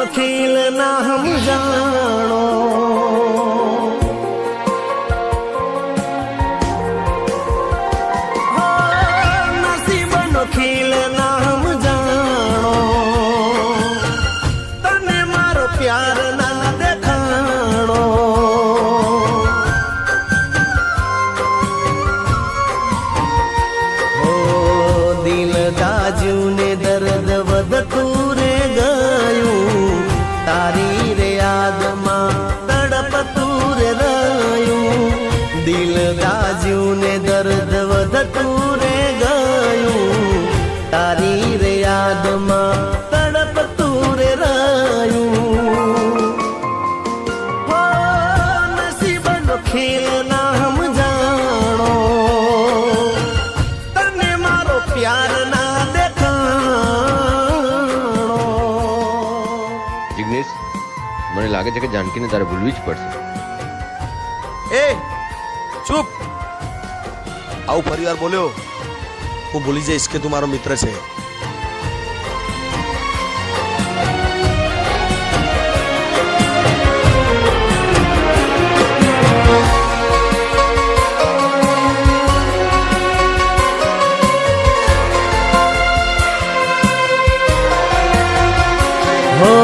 खेल ना हम जानो, नसीबनो खेल ना हम जानो, तने मारो प्यार ना देखाणो। दिल दाजू ने दर्द वधतू रे गयूं, तारी रे याद मां तड़पतू रे रयूं। दिल दाजू ने दर्द वधतू रे गयूं, तारी रे याद मां तड़पतू रे रयूं। हो नसीबनो खेल ना हम जानो, तने मारो प्यार ना देखाणो। जिग्नेश, મને લાગે છે કે જાનકીને તારે ભૂલવી જ પડશે. એ ચૂપ, આવું ફરીવાર બોલ્યો હું ભૂલી જઈશ કે તું મારો મિત્ર છે. हो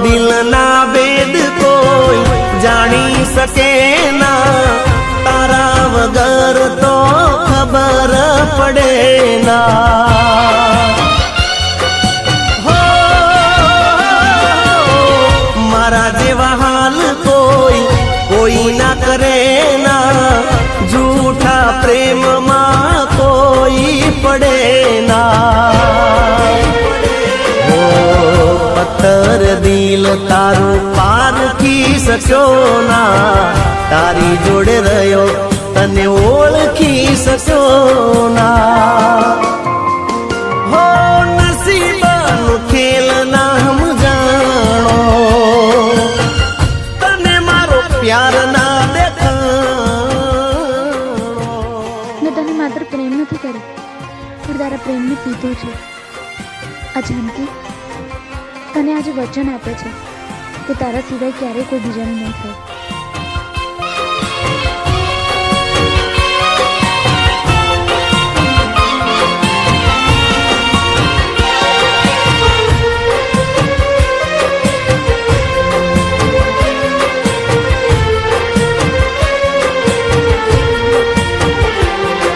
दिल ना वेद कोई जानी सके ना, तारा वगर तो खबर पड़े ना। हो मारा जेवा हाल कोई कोई ना करे ना, झूठा प्रेम मां कोई पड़े ना। पत्थर दिल तारू पारखी सक्यो ना, तारी जोड़े रह्यो तने ओळखी सक्यो ना। हो नसीबनो खेल ना हम जानो, तने मारो प्यार ना देखाणो। मैं तने मात्र प्रेम नहीं करी, पर तारा प्रेम ने पीधो छे। आ जानकी, तने आज वचन आपे छे कि तारा सिवाय क्यारे कोई बीजाने नहीं थाय।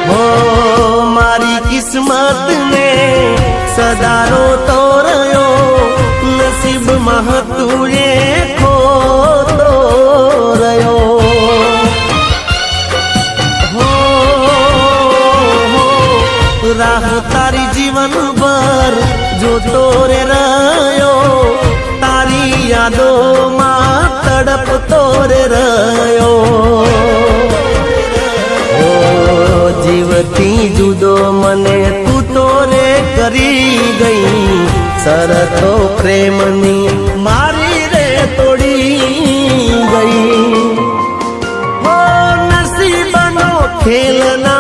हो मारी किस्मत ने सदारो तो रयो, नसीब मह तुए खो तो रयो। हो राह तारी जीवन भर जो तोरे रयो, तारी यादों मां तड़प तोरे रयो। जीवती जुदो मने तू तोरे करी गई, सरतो प्रेमनी मारी रे तोड़ी गई। हो नसीबनो खेल ना